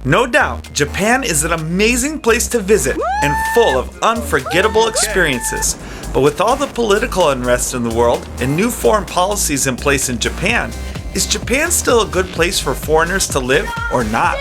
No doubt, Japan is an amazing place to visit and full of unforgettable experiences. But with all the political unrest in the world and new foreign policies in place in Japan, is Japan still a good place for foreigners to live or not?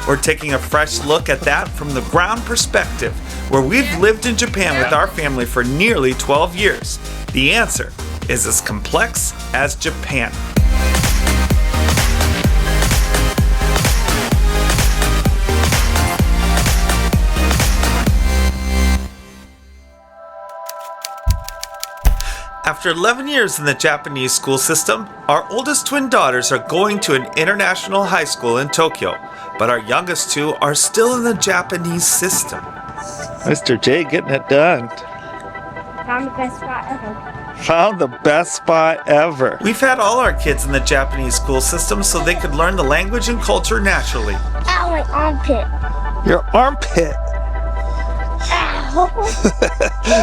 We're taking a fresh look at that from the ground perspective, where we've lived in Japan with our family for nearly 12 years. The answer is as complex as Japan. After 11 years in the Japanese school system, our oldest twin daughters are going to an international high school in Tokyo, but our youngest two are still in the Japanese system. Mr. J getting it done. Found the best spot ever. Found the best spot ever. We've had all our kids in the Japanese school system so they could learn the language and culture naturally. Ow, my armpit. Your armpit.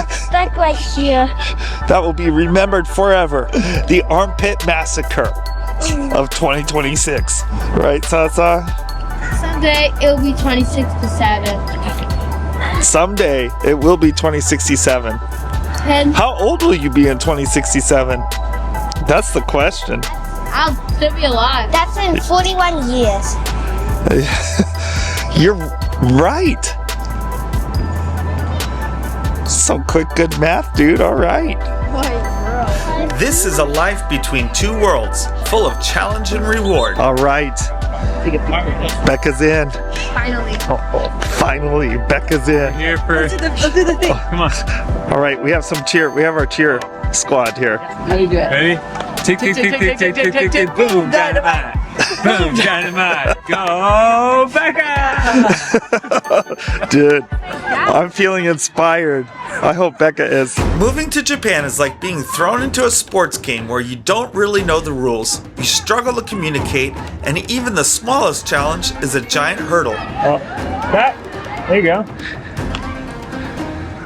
Stuck right here. That will be remembered forever. The armpit massacre of 2026. Right, Sasa? Someday it'll be 2067. Someday it will be 2067. And How old will you be in 2067? That's the question. I'll still be alive. That's in 41 years. You're right. So quick, good math, dude. All right. This is a life between two worlds, full of challenge and reward. All right. Becca's in. Finally. Finally, Becca's in. Here first. Let's do the thing. Come on. All right, we have some cheer. We have our cheer squad here. How do you do it? Ready? Tick, tick, tick, tick, tick, tick, tick, tick. Boom, dynamite. Boom, dynamite. Go, Becca! Dude, I'm feeling inspired. I hope Becca is. Moving to Japan is like being thrown into a sports game where you don't really know the rules, you struggle to communicate, and even the smallest challenge is a giant hurdle. Oh, that. There you go.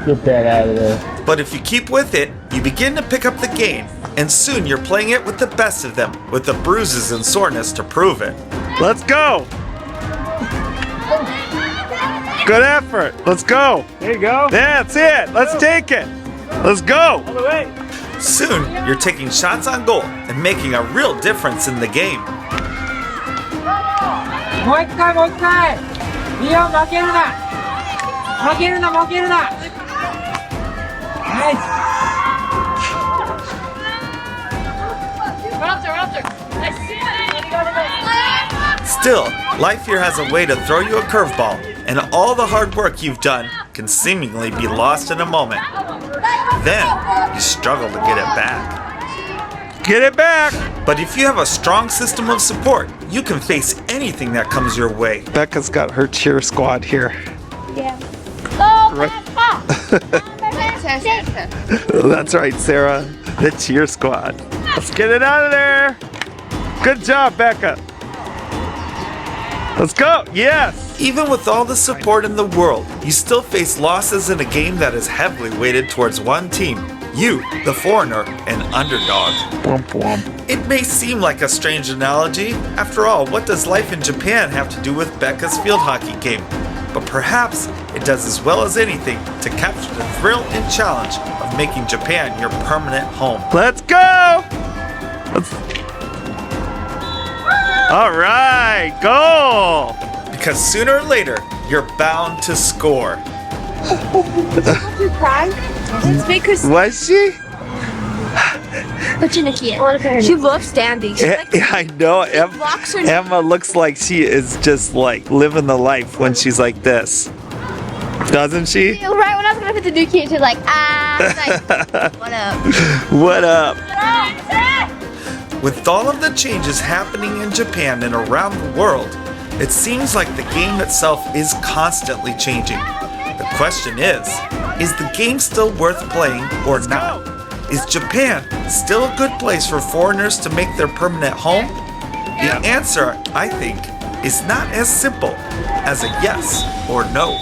Get that out of there. But if you keep with it, you begin to pick up the game, and soon you're playing it with the best of them, with the bruises and soreness to prove it. Let's go! Good effort. Let's go. There you go. That's it. Let's take it. Let's go. All the way. Soon, you're taking shots on goal and making a real difference in the game. もう一回もう一回いいよ負けるな負けるな負けるなナイス Still, life here has a way to throw you a curveball, and all the hard work you've done can seemingly be lost in a moment. Then, you struggle to get it back. Get it back! But if you have a strong system of support, you can face anything that comes your way. Becca's got her cheer squad here. Yeah. Go, Right. Becca! That's right, Sarah. The cheer squad. Let's get it out of there. Good job, Becca. Let's go. Yes. Even with all the support in the world, you still face losses in a game that is heavily weighted towards one team. You, the foreigner, and underdog. Womp womp. It may seem like a strange analogy. After all, what does life in Japan have to do with Becca's field hockey game? But perhaps it does as well as anything to capture the thrill and challenge of making Japan your permanent home. Let's go! All right, goal! Because sooner or later, you're bound to score. You cry? It's because Was she? she loves standing. She's like, I know. blocks her Emma looks like she is just like living the life when she's like this. Doesn't she? right when I was gonna put the new kid, she's like, like, what up? What up? With all of the changes happening in Japan and around the world, it seems like the game itself is constantly changing. The question is the game still worth playing or not? Is Japan still a good place for foreigners to make their permanent home? The answer, I think, is not as simple as a yes or no.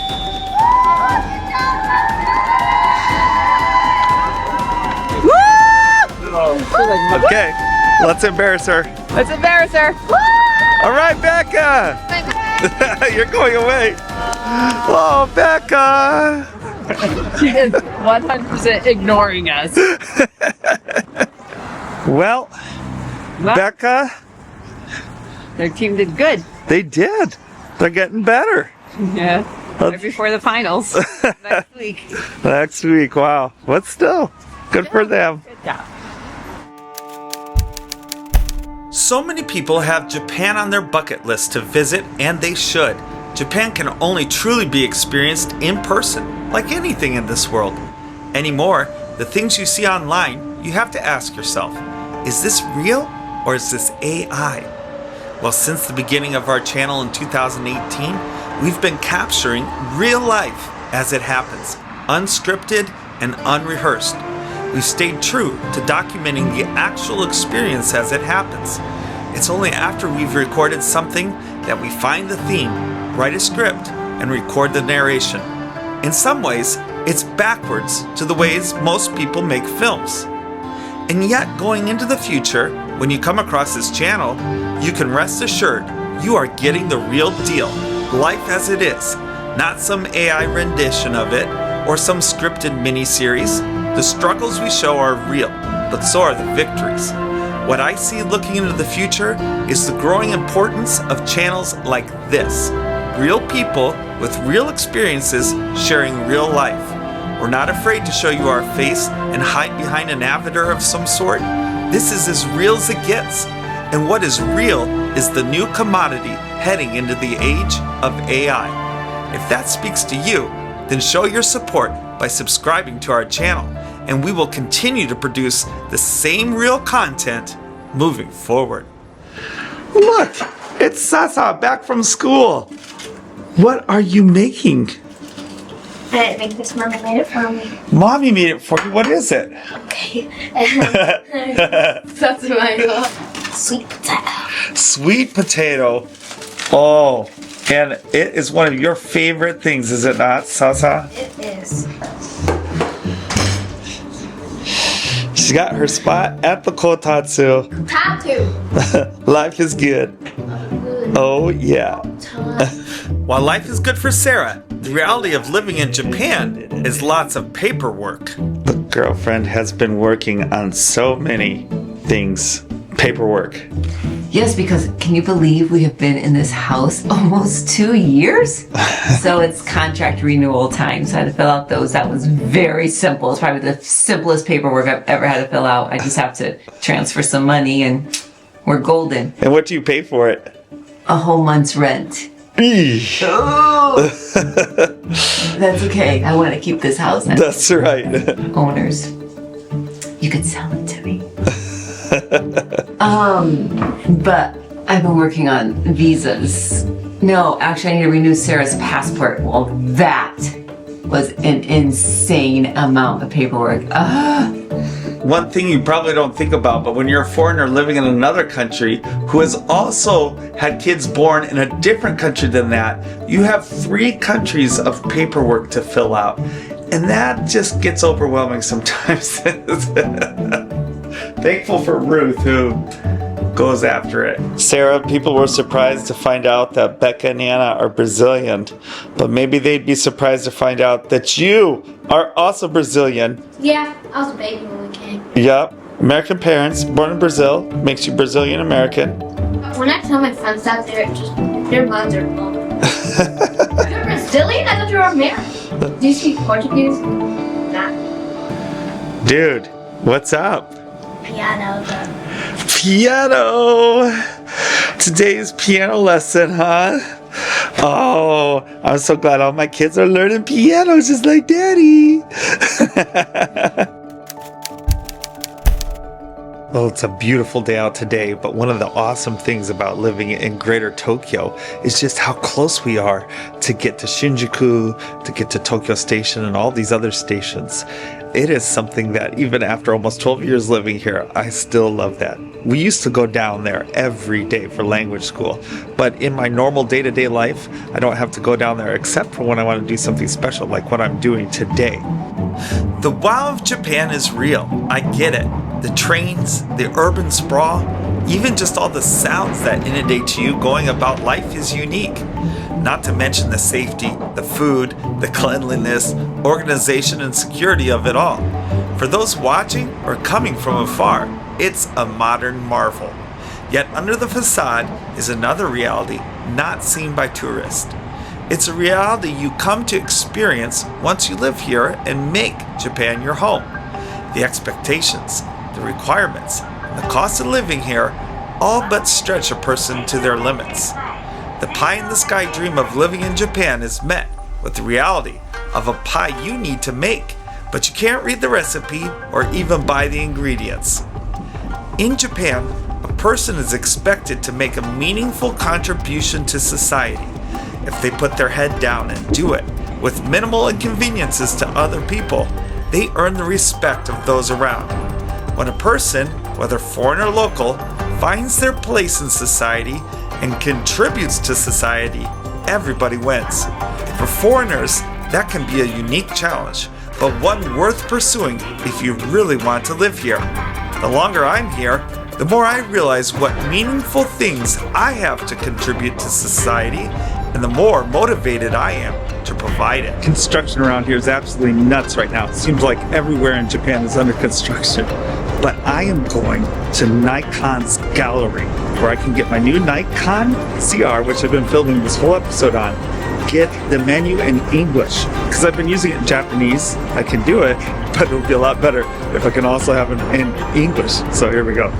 Okay, let's embarrass her. Let's embarrass her. All right, Becca. You're going away. Oh, Becca. She is 100% ignoring us. Well, Becca, Their team did good. they did. They're getting better. Yeah. Right before the finals next week. Next week, wow. But still, good for them. Good job. So many people have Japan on their bucket list to visit, and they should. Japan can only truly be experienced in person, like anything in this world. Anymore, the things you see online, you have to ask yourself, is this real or is this AI? Well, since the beginning of our channel in 2018, we've been capturing real life as it happens, unscripted and unrehearsed. We've stayed true to documenting the actual experience as it happens. It's only after we've recorded something that we find the theme, write a script, and record the narration. In some ways, it's backwards to the ways most people make films. And yet, going into the future, when you come across this channel, you can rest assured you are getting the real deal, life as it is, not some AI rendition of it or some scripted mini-series. The struggles we show are real, but so are the victories. What I see looking into the future is the growing importance of channels like this. Real people with real experiences sharing real life. We're not afraid to show you our face and hide behind an avatar of some sort. This is as real as it gets. And what is real is the new commodity heading into the age of AI. If that speaks to you, then show your support by subscribing to our channel, and we will continue to produce the same real content moving forward. Look, it's Sasa back from school. What are you making? I didn't make this. Mommy made it for me. Mommy made it for you. What is it? Okay. That's my sweet potato. Sweet potato. Oh, and it is one of your favorite things, is it not, Sasa? It is. She's got her spot at the kotatsu. Tattoo. Life is good. Oh, yeah. While life is good for Sarah, the reality of living in Japan is lots of paperwork. The girlfriend has been working on so many things. Paperwork. Yes, because can you believe we have been in this house almost 2 years? So it's contract renewal time. So I had to fill out those. That was very simple. It's probably the simplest paperwork I've ever had to fill out. I just have to transfer some money and we're golden. And what do you pay for it? A whole month's rent. Eesh. Oh! That's okay. I want to keep this house. That's right. Owners, you could sell it to me. But I've been working on visas. No, actually I need to renew Sarah's passport. Well, that was an insane amount of paperwork. One thing you probably don't think about, but when you're a foreigner living in another country who has also had kids born in a different country than that, you have 3 countries of paperwork to fill out. And that just gets overwhelming sometimes. Thankful for Ruth, who goes after it. Sarah, people were surprised to find out that Becca and Anna are Brazilian, but maybe they'd be surprised to find out that you are also Brazilian. Yeah, I was a baby when we came. Yep. American parents, born in Brazil, makes you Brazilian American. When I tell my friends out there, their minds are blown. You're Brazilian? I thought you were American. Do you speak Portuguese? Nah. Dude, what's up? Piano. Piano! Today's piano lesson, huh? Oh, I'm so glad all my kids are learning piano just like Daddy. Well, it's a beautiful day out today, but one of the awesome things about living in Greater Tokyo is just how close we are to get to Shinjuku, to get to Tokyo Station and all these other stations. It is something that even after almost 12 years living here, I still love that. We used to go down there every day for language school, but in my normal day-to-day life, I don't have to go down there except for when I want to do something special like what I'm doing today. The wow of Japan is real. I get it. The trains, the urban sprawl, Even just all the sounds that inundate to you going about life is unique. Not to mention the safety, the food, the cleanliness, organization, and security of it all. For those watching or coming from afar, it's a modern marvel. Yet under the facade is another reality not seen by tourists. It's a reality you come to experience once you live here and make Japan your home. The expectations, the requirements, and the cost of living here all but stretch a person to their limits. The pie-in-the-sky dream of living in Japan is met with the reality of a pie you need to make, but you can't read the recipe or even buy the ingredients. In Japan, a person is expected to make a meaningful contribution to society. If they put their head down and do it with minimal inconveniences to other people, they earn the respect of those around. When a person, whether foreign or local, finds their place in society and contributes to society, everybody wins. For foreigners, that can be a unique challenge, but one worth pursuing if you really want to live here. The longer I'm here, the more I realize what meaningful things I have to contribute to society, and the more motivated I am to provide it. Construction around here is absolutely nuts right now. It seems like everywhere in Japan is under construction. But I am going to Nikon's gallery, where I can get my new Nikon CR, which I've been filming this whole episode on, get the menu in English. Because I've been using it in Japanese, I can do it, but it'll be a lot better if I can also have it in English. So here we go.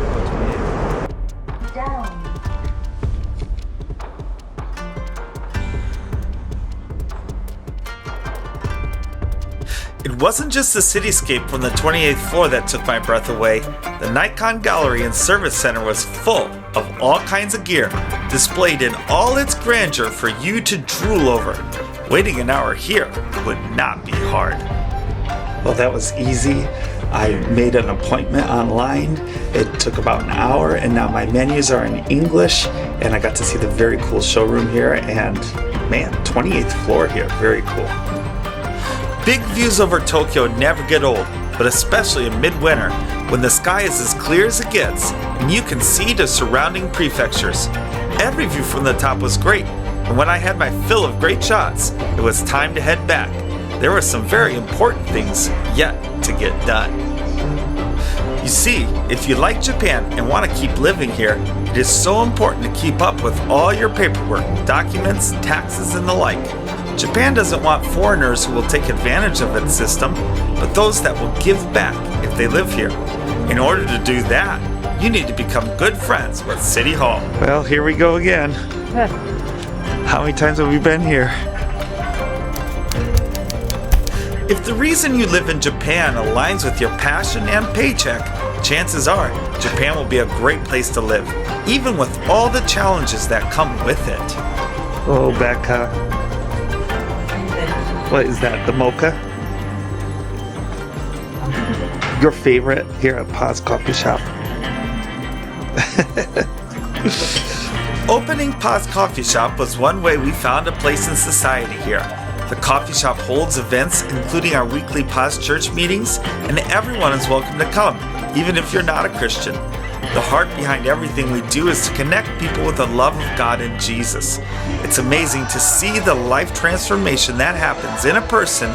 It wasn't just the cityscape from the 28th floor that took my breath away. The Nikon Gallery and Service Center was full of all kinds of gear, displayed in all its grandeur for you to drool over. Waiting an hour here would not be hard. Well, that was easy. I made an appointment online. It took about an hour, and now my menus are in English, and I got to see the very cool showroom here, and man, 28th floor here, very cool. Big views over Tokyo never get old, but especially in midwinter, when the sky is as clear as it gets, and you can see the surrounding prefectures. Every view from the top was great, and when I had my fill of great shots, it was time to head back. There were some very important things yet to get done. You see, if you like Japan and want to keep living here, it is so important to keep up with all your paperwork, documents, taxes, and the like. Japan doesn't want foreigners who will take advantage of its system, but those that will give back if they live here. In order to do that, you need to become good friends with City Hall. Well, here we go again. How many times have we been here? If the reason you live in Japan aligns with your passion and paycheck, chances are Japan will be a great place to live, even with all the challenges that come with it. Oh, Becca. What is that, the mocha? Your favorite here at Pa's Coffee Shop. Opening Pa's Coffee Shop was one way we found a place in society here. The coffee shop holds events, including our weekly Pa's Church meetings, and everyone is welcome to come, even if you're not a Christian. The heart behind everything we do is to connect people with the love of God and Jesus. It's amazing to see the life transformation that happens in a person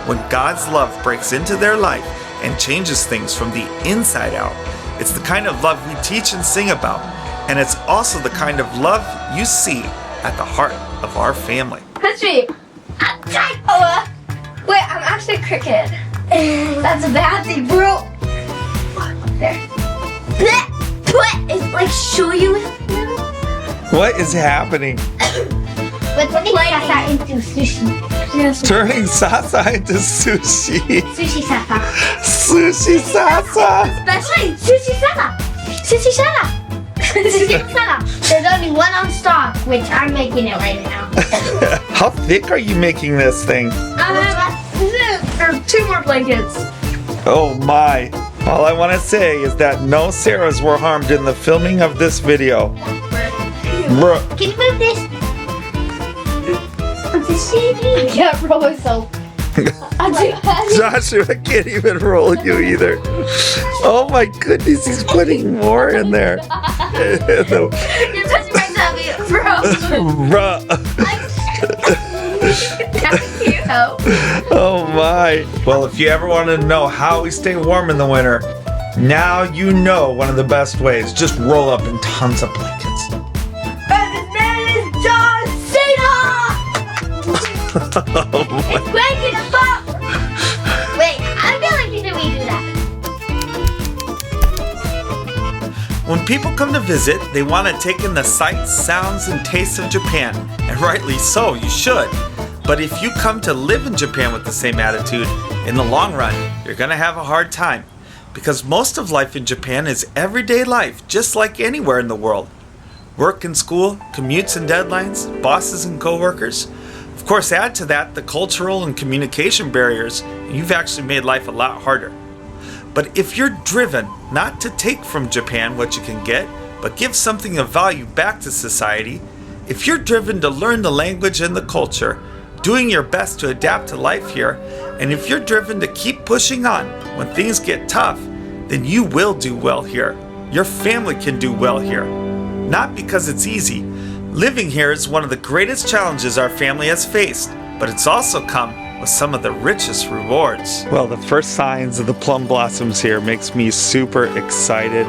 when God's love breaks into their life and changes things from the inside out. It's the kind of love we teach and sing about, and it's also the kind of love you see at the heart of our family. History. Wait, I'm actually a cricket. That's a bad thing, bro. There. It's like show you. What is happening? But turning salsa into sushi. Turning salsa into sushi. Sushi salsa. Sushi salsa. Especially sushi salsa. Sushi salsa. Sushi salsa. There's only one on stock, which I'm making it right now. How thick are you making this thing? Or 2 more blankets. Oh my. All I want to say is that no Sarahs were harmed in the filming of this video. Bruh. Can you move this? Yeah, bro, so. Joshua can't even roll you either. Oh my goodness, he's putting more in there. You're touching my tummy, bro. Bruh. Can you help? Oh my. Well, if you ever want to know how we stay warm in the winter, now you know one of the best ways. Just roll up in tons of blankets. And his name is John Cena! Oh my. Breaking the box! Wait, I feel like you did we do that. When people come to visit, they want to take in the sights, sounds, and tastes of Japan. And rightly so, you should. But if you come to live in Japan with the same attitude, in the long run, you're going to have a hard time. Because most of life in Japan is everyday life, just like anywhere in the world. Work and school, commutes and deadlines, bosses and coworkers. Of course, add to that the cultural and communication barriers, and you've actually made life a lot harder. But if you're driven not to take from Japan what you can get, but give something of value back to society, if you're driven to learn the language and the culture, doing your best to adapt to life here, and if you're driven to keep pushing on when things get tough, then you will do well here. Your family can do well here. Not because it's easy. Living here is one of the greatest challenges our family has faced, but it's also come with some of the richest rewards. Well, the first signs of the plum blossoms here makes me super excited.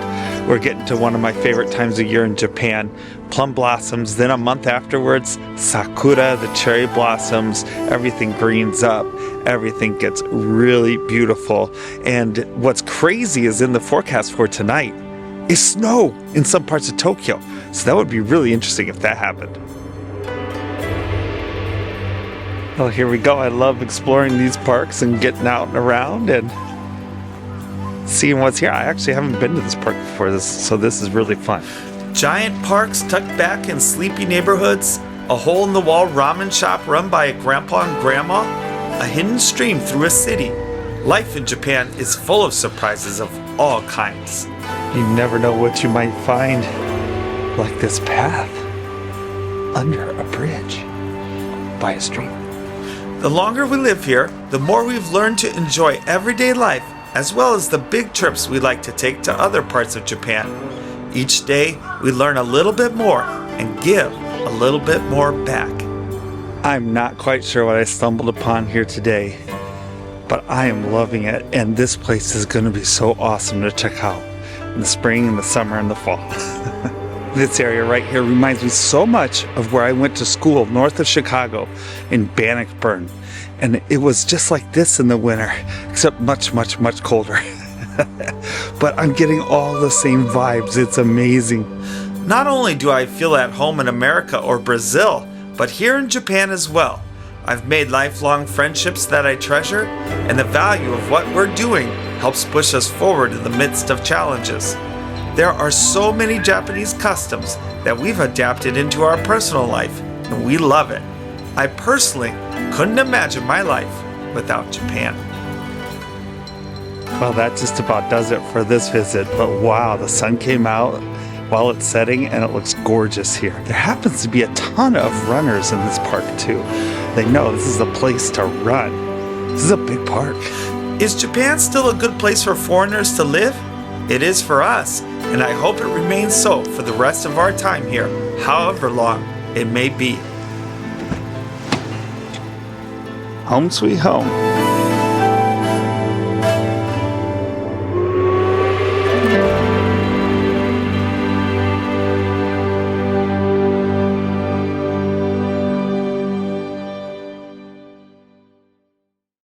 We're getting to one of my favorite times of year in Japan. Plum blossoms, then a month afterwards, sakura, the cherry blossoms, everything greens up, everything gets really beautiful. And what's crazy is in the forecast for tonight is snow in some parts of Tokyo. So that would be really interesting if that happened. Oh, here we go. I love exploring these parks and getting out and around and seeing what's here. I actually haven't been to this park before, so this is really fun. Giant parks tucked back in sleepy neighborhoods, a hole-in-the-wall ramen shop run by a grandpa and grandma, a hidden stream through a city. Life in Japan is full of surprises of all kinds. You never know what you might find, like this path under a bridge by a stream. The longer we live here, the more we've learned to enjoy everyday life, as well as the big trips we like to take to other parts of Japan. Each day, we learn a little bit more and give a little bit more back. I'm not quite sure what I stumbled upon here today, but I am loving it, and this place is going to be so awesome to check out in the spring, and the summer, and the fall. This area right here reminds me so much of where I went to school north of Chicago in Bannockburn. And it was just like this in the winter, except much, much, much colder. But I'm getting all the same vibes. It's amazing. Not only do I feel at home in America or Brazil, but here in Japan as well. I've made lifelong friendships that I treasure, and the value of what we're doing helps push us forward in the midst of challenges. There are so many Japanese customs that we've adapted into our personal life, and we love it. I personally couldn't imagine my life without Japan. Well, that just about does it for this visit, but wow, the sun came out while it's setting and it looks gorgeous here. There happens to be a ton of runners in this park too. They know this is the place to run. This is a big park. Is Japan still a good place for foreigners to live? It is for us, and I hope it remains so for the rest of our time here, however long it may be. Home sweet home.